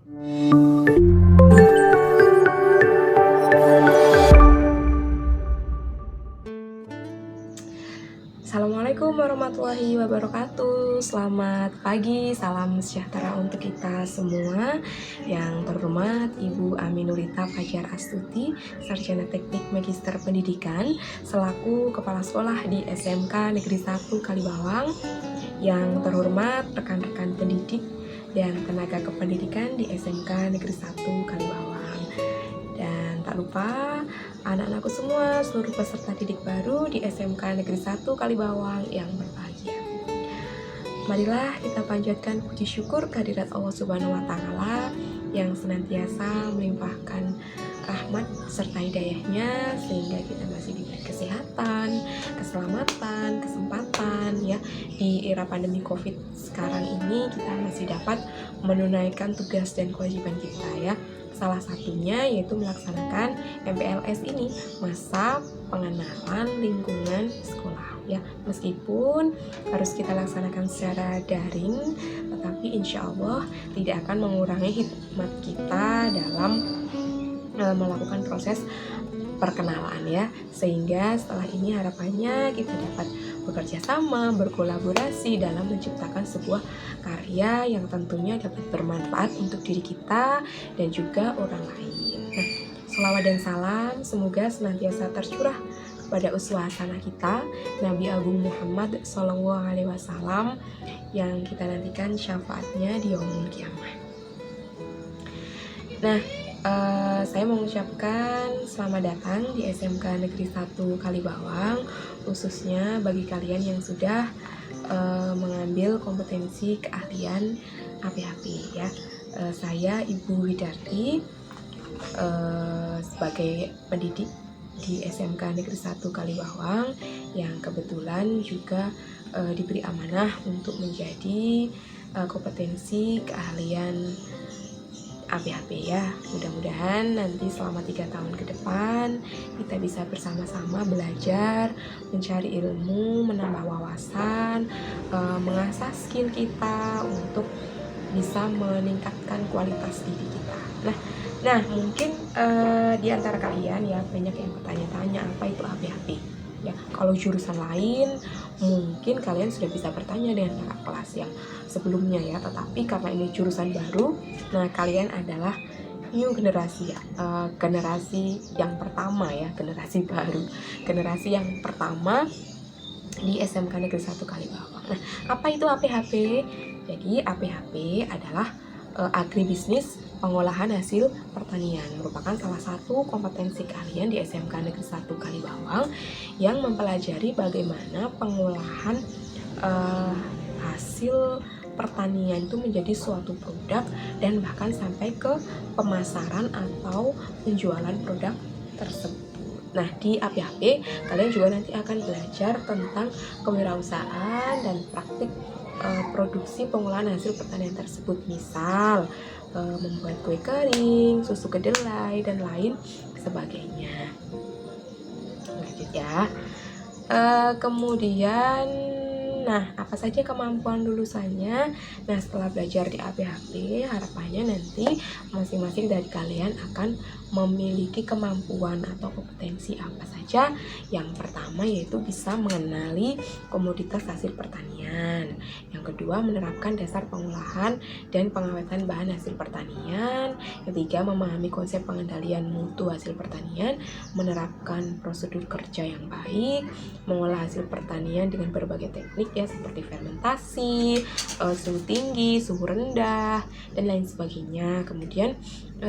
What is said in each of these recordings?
Assalamualaikum warahmatullahi wabarakatuh. Selamat pagi, salam sejahtera untuk kita semua. Yang terhormat Ibu Aminurita Fajar Astuti, Sarjana Teknik Magister Pendidikan, selaku Kepala Sekolah di SMK Negeri 1 Kalibawang. Yang terhormat rekan-rekan pendidik dan tenaga kependidikan di SMK Negeri 1 Kalibawang. Dan tak lupa anak-anakku semua, seluruh peserta didik baru di SMK Negeri 1 Kalibawang yang berbahagia. Marilah kita panjatkan puji syukur kehadirat Allah Subhanahu wa Ta'ala yang senantiasa melimpahkan rahmat serta hidayahnya sehingga kita masih diberi kesehatan, keselamatan, kesempatan ya. Di era pandemi Covid sekarang ini kita masih dapat menunaikan tugas dan kewajiban kita ya. Salah satunya yaitu melaksanakan MPLS ini, masa pengenalan lingkungan sekolah ya. Meskipun harus kita laksanakan secara daring, tetapi insya Allah tidak akan mengurangi hikmat kita dalam melakukan proses perkenalan ya. Sehingga setelah ini harapannya kita dapat bekerja sama, berkolaborasi dalam menciptakan sebuah karya yang tentunya dapat bermanfaat untuk diri kita dan juga orang lain. Nah, selawat dan salam semoga senantiasa tercurah kepada uswah hasanah kita Nabi Agung Muhammad SAW yang kita nantikan syafaatnya di yaumul kiamah. Nah, saya mengucapkan selamat datang di SMK Negeri 1 Kalibawang, khususnya bagi kalian yang sudah mengambil kompetensi keahlian APHP ya. Saya Ibu Widarti sebagai pendidik di SMK Negeri 1 Kalibawang yang kebetulan juga diberi amanah untuk menjadi kompetensi keahlian APHP ya. Mudah-mudahan nanti selama 3 tahun ke depan kita bisa bersama-sama belajar, mencari ilmu, menambah wawasan, mengasah skill kita untuk bisa meningkatkan kualitas diri kita. Nah mungkin di antara kalian ya banyak yang bertanya-tanya apa itu APHP ya. Kalau jurusan lain mungkin kalian sudah bisa bertanya dengan kakak kelas yang sebelumnya ya, tetapi karena ini jurusan baru, nah kalian adalah new generasi ya, generasi yang pertama ya, generasi baru, generasi yang pertama di SMK Negeri 1 Kalibawang. Nah, apa itu APHP? Jadi APHP adalah agribisnis pengolahan hasil pertanian, merupakan salah satu kompetensi keahlian di SMK Negeri 1 Kalibawang yang mempelajari bagaimana pengolahan hasil pertanian itu menjadi suatu produk dan bahkan sampai ke pemasaran atau penjualan produk tersebut. Nah, di APHP kalian juga nanti akan belajar tentang kewirausahaan dan praktik produksi pengolahan hasil pertanian tersebut, misal membuat kue kering, susu kedelai, dan lain sebagainya. Lanjut ya. Kemudian, nah apa saja kemampuan lulusannya? Nah, setelah belajar di APHP, harapannya nanti masing-masing dari kalian akan memiliki kemampuan atau kompetensi apa saja. Yang pertama yaitu bisa mengenali komoditas hasil pertanian. Yang kedua, menerapkan dasar pengolahan dan pengawetan bahan hasil pertanian. Yang ketiga, memahami konsep pengendalian mutu hasil pertanian, menerapkan prosedur kerja yang baik, mengolah hasil pertanian dengan berbagai teknik ya, seperti fermentasi, suhu tinggi, suhu rendah, dan lain sebagainya. Kemudian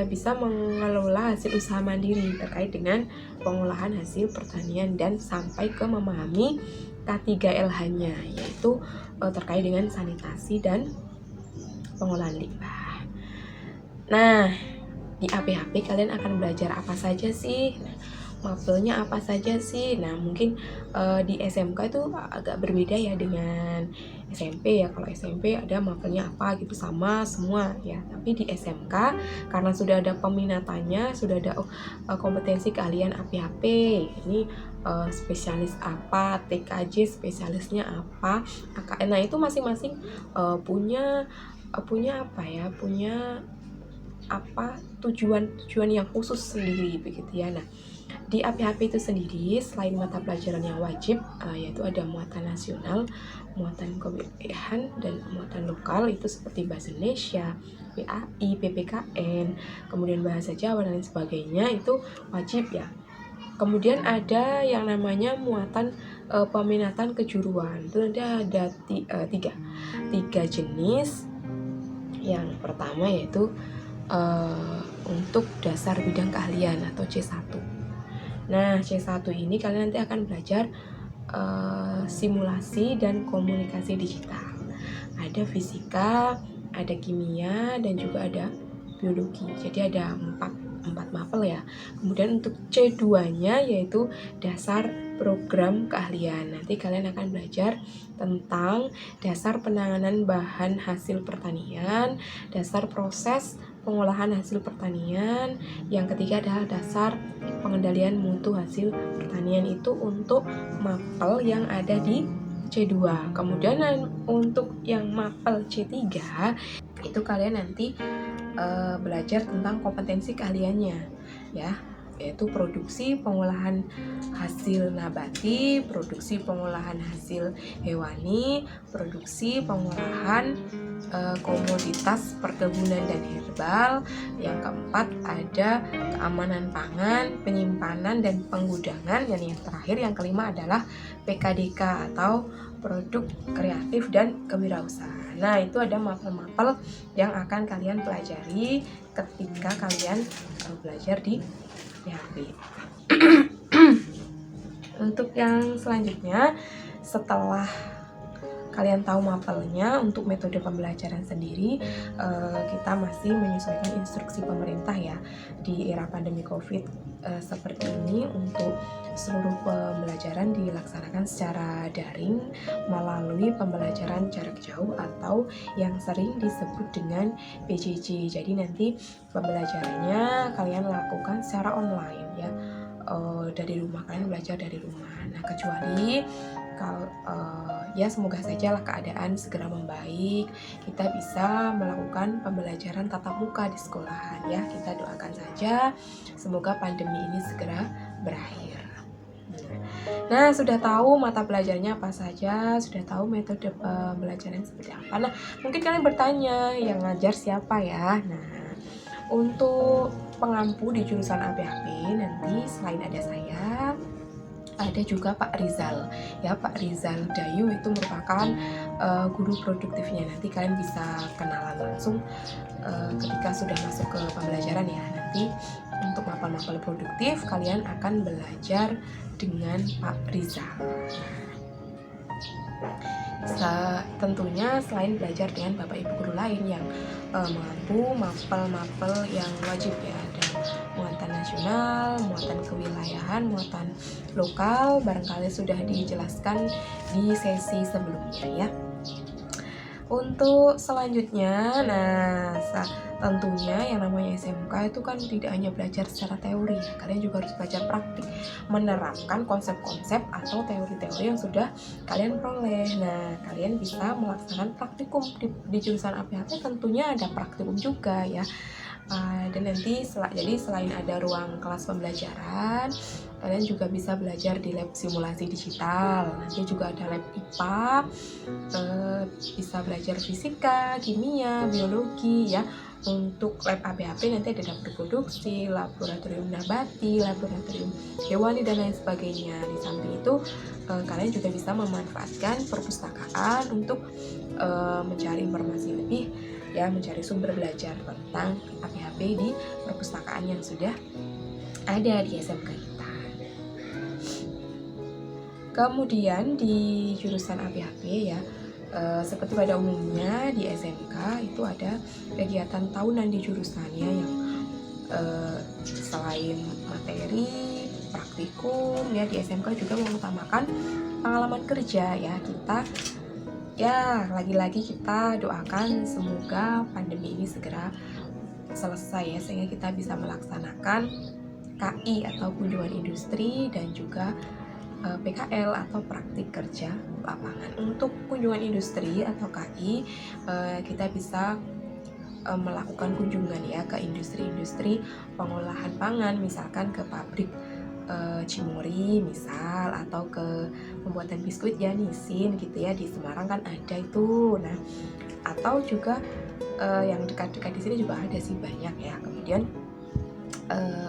bisa mengelola hasil usaha mandiri terkait dengan pengolahan hasil pertanian dan sampai ke memahami K3LH-nya, yaitu terkait dengan sanitasi dan pengolahan limbah. Nah, di APHP kalian akan belajar apa saja sih? Mapelnya apa saja sih? Nah, mungkin di SMK itu agak berbeda ya dengan SMP ya. Kalau SMP ada mapelnya apa gitu, sama semua ya. Tapi di SMK karena sudah ada peminatannya, sudah ada kompetensi keahlian APHP. Ini spesialis apa, TKJ spesialisnya apa. Nah, itu masing-masing punya apa ya? Punya apa tujuan yang khusus sendiri begitu ya. Nah, di APHP itu sendiri selain mata pelajaran yang wajib yaitu ada muatan nasional, muatan kewilayahan, dan muatan lokal itu seperti bahasa Indonesia, PAI, PPKN, kemudian bahasa Jawa dan lain sebagainya itu wajib ya. Kemudian ada yang namanya muatan peminatan kejuruan. Itu ada tiga jenis. Yang pertama yaitu untuk dasar bidang keahlian atau C1. Nah, C1 ini kalian nanti akan belajar simulasi dan komunikasi digital. Ada fisika, ada kimia, dan juga ada biologi. Jadi ada empat mapel ya. Kemudian untuk C2-nya yaitu dasar program keahlian. Nanti kalian akan belajar tentang dasar penanganan bahan hasil pertanian, dasar proses pengolahan hasil pertanian. Yang ketiga adalah dasar pengendalian mutu hasil pertanian. Itu untuk mapel yang ada di C2. Kemudian untuk yang mapel C3 itu kalian nanti belajar tentang kompetensi keahliannya ya, yaitu produksi pengolahan hasil nabati, produksi pengolahan hasil hewani, produksi pengolahan komoditas perkebunan dan herbal. Yang keempat ada keamanan pangan, penyimpanan dan penggudangan, dan yang terakhir yang kelima adalah PKDK atau produk kreatif dan kewirausahaan. Nah, itu ada mapel-mapel yang akan kalian pelajari ketika kalian belajar di PHP. Untuk yang selanjutnya, setelah kalian tahu mapelnya, untuk metode pembelajaran sendiri kita masih menyesuaikan instruksi pemerintah ya. Di era pandemi COVID seperti ini, untuk seluruh pembelajaran dilaksanakan secara daring melalui pembelajaran jarak jauh atau yang sering disebut dengan PJJ. Jadi nanti pembelajarannya kalian lakukan secara online ya. Dari rumah, kalian belajar dari rumah. Nah, kecuali kalau ya semoga saja lah keadaan segera membaik, kita bisa melakukan pembelajaran tatap muka di sekolahan ya. Kita doakan saja semoga pandemi ini segera berakhir. Nah, sudah tahu mata pelajarannya apa saja, sudah tahu metode pembelajaran seperti apa. Nah, mungkin kalian bertanya, yang ngajar siapa ya? Nah, untuk pengampu di jurusan APHP nanti selain ada saya, ada juga Pak Rizal ya. Pak Rizal Dayu itu merupakan guru produktifnya. Nanti kalian bisa kenalan langsung ketika sudah masuk ke pembelajaran ya. Nanti untuk mapel-mapel produktif kalian akan belajar dengan Pak Rizal. Tentunya selain belajar dengan Bapak Ibu guru lain yang mampu mapel-mapel yang wajib ya, ada muatan nasional, muatan kewilayahan, muatan lokal, barangkali sudah dijelaskan di sesi sebelumnya ya. Untuk selanjutnya, nah tentunya yang namanya SMK itu kan tidak hanya belajar secara teori ya, kalian juga harus belajar praktik, menerapkan konsep-konsep atau teori-teori yang sudah kalian peroleh. Nah, kalian bisa melaksanakan praktikum di jurusan APHP, tentunya ada praktikum juga ya. Dan nanti jadi selain ada ruang kelas pembelajaran, kalian juga bisa belajar di lab simulasi digital. Nanti juga ada lab IPA, bisa belajar fisika, kimia, biologi ya. Untuk lab APHP nanti ada dapur produksi, laboratorium nabati, laboratorium hewani, dan lain sebagainya. Di samping itu kalian juga bisa memanfaatkan perpustakaan untuk mencari informasi lebih ya, mencari sumber belajar tentang APHP di perpustakaan yang sudah ada di SMK kita. Kemudian di jurusan APHP ya, seperti pada umumnya di SMK itu ada kegiatan tahunan di jurusannya yang selain materi praktikum ya, di SMK juga mengutamakan pengalaman kerja ya. Kita ya lagi-lagi kita doakan semoga pandemi ini segera selesai ya, sehingga kita bisa melaksanakan KI atau kunjungan industri dan juga PKL atau praktik kerja lapangan. Untuk kunjungan industri atau KI kita bisa melakukan kunjungan ya ke industri-industri pengolahan pangan, misalkan ke pabrik Cimory misal, atau ke pembuatan biskuit ya Nissin gitu ya, di Semarang kan ada itu. Nah, atau juga yang dekat-dekat di sini juga ada sih banyak ya. Kemudian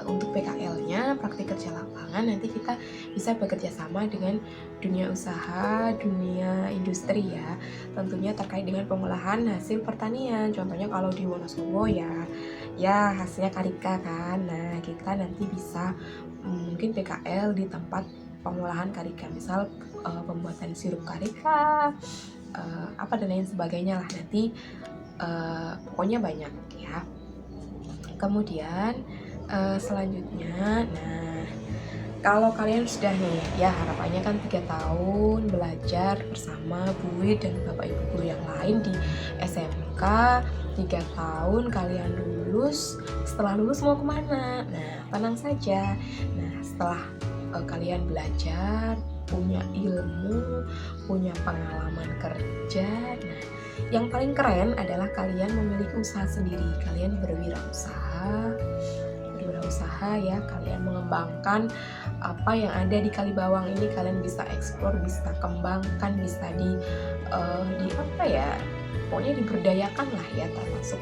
untuk PKL-nya, praktik kerja lapangan, nanti kita bisa bekerja sama dengan dunia usaha, dunia industri ya, tentunya terkait dengan pengolahan hasil pertanian. Contohnya kalau di Wonosobo ya hasilnya karika kan. Nah, kita nanti bisa mungkin PKL di tempat pengolahan karika, misal pembuatan sirup karika, apa dan lain sebagainya lah, nanti pokoknya banyak ya. Kemudian selanjutnya, nah kalau kalian sudah nih ya, harapannya kan 3 tahun belajar bersama Bu Wid dan Bapak Ibu guru yang lain di SMK, 3 tahun kalian lulus. Setelah lulus mau kemana? Nah, tenang saja. Nah, setelah kalian belajar, punya ilmu, punya pengalaman kerja, nah yang paling keren adalah kalian memiliki usaha sendiri. Kalian berwirausaha ya, kalian mengembangkan apa yang ada di Kalibawang ini, kalian bisa eksplor, bisa kembangkan, bisa di apa ya, pokoknya diberdayakan lah ya, termasuk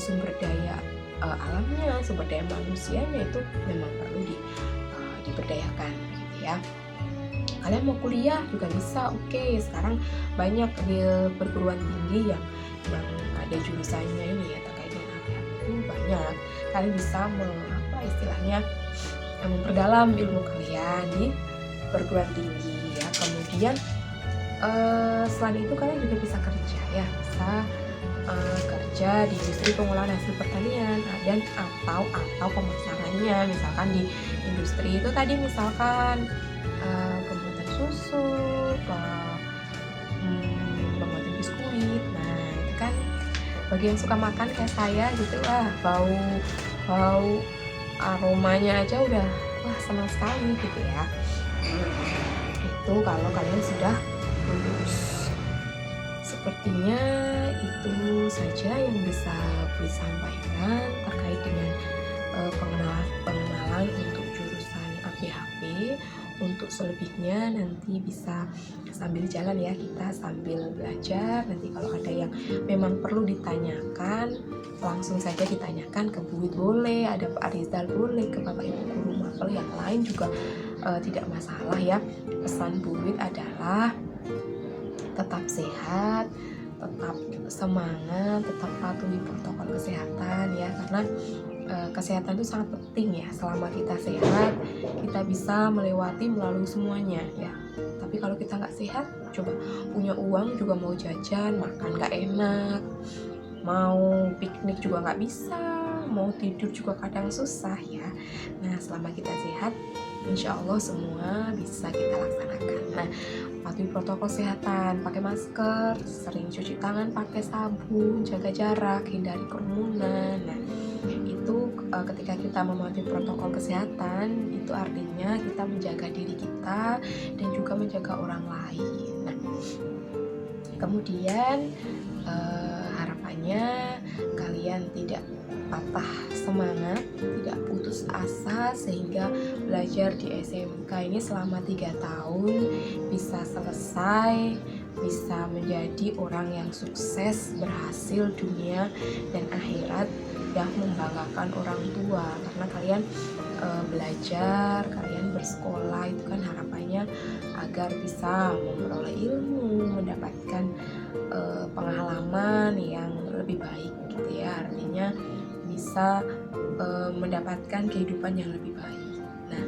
sumber daya alamnya, sumber daya manusianya itu memang perlu diberdayakan gitu ya. Kalian mau kuliah juga bisa, oke. Sekarang banyak di perguruan tinggi yang ada jurusannya ini ya, terkait dengan APH itu banyak. Kalian bisa istilahnya memperdalam ilmu kalian di perguruan tinggi ya. Kemudian selain itu kalian juga bisa kerja ya, bisa kerja di industri pengolahan hasil pertanian dan atau pemasarannya, misalkan di industri itu tadi, misalkan pembuatan susu, pembuatan biskuit. Nah, itu kan bagi yang suka makan kayak saya gitu, bau aromanya aja udah senang sekali gitu ya. Itu kalau kalian sudah lulus. Sepertinya itu saja yang bisa disampaikan terkait dengan pengenalan untuk jurusan APHP. Untuk selebihnya nanti bisa sambil jalan ya, kita sambil belajar. Nanti kalau ada yang memang perlu ditanyakan, langsung saja ditanyakan ke Bu Wid boleh, ada Pak Rizal boleh, ke Bapak Ibu guru mapel yang lain juga tidak masalah ya. Pesan Bu Wid adalah tetap sehat, tetap semangat, tetap patuhi protokol kesehatan ya, karena kesehatan itu sangat penting ya. Selama kita sehat, kita bisa melalui semuanya ya. Tapi kalau kita nggak sehat, coba punya uang juga mau jajan, makan nggak enak, mau piknik juga nggak bisa, mau tidur juga kadang susah ya. Nah, selama kita sehat, insya Allah semua bisa kita laksanakan. Nah, patuhi protokol kesehatan, pakai masker, sering cuci tangan pakai sabun, jaga jarak, hindari kerumunan. Nah, itu ketika kita mematuhi protokol kesehatan, itu artinya kita menjaga diri kita dan juga menjaga orang lain. Nah, kemudian harapannya kalian tidak patah semangat, tidak putus asa, sehingga belajar di SMK ini selama 3 tahun bisa selesai, bisa menjadi orang yang sukses, berhasil dunia dan akhirat, yang membanggakan orang tua. Karena kalian belajar, kalian bersekolah, itu kan harapannya agar bisa memperoleh ilmu, mendapatkan pengalaman yang lebih baik gitu ya, artinya bisa mendapatkan kehidupan yang lebih baik. Nah,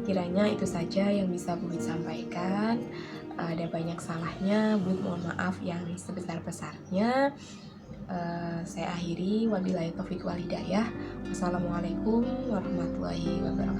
kiranya itu saja yang bisa Bu Wid sampaikan. Ada banyak salahnya, Bu Wid mohon maaf yang sebesar-besarnya. Saya akhiri, wabillahi taufiq wal hidayah. Wassalamualaikum warahmatullahi wabarakatuh.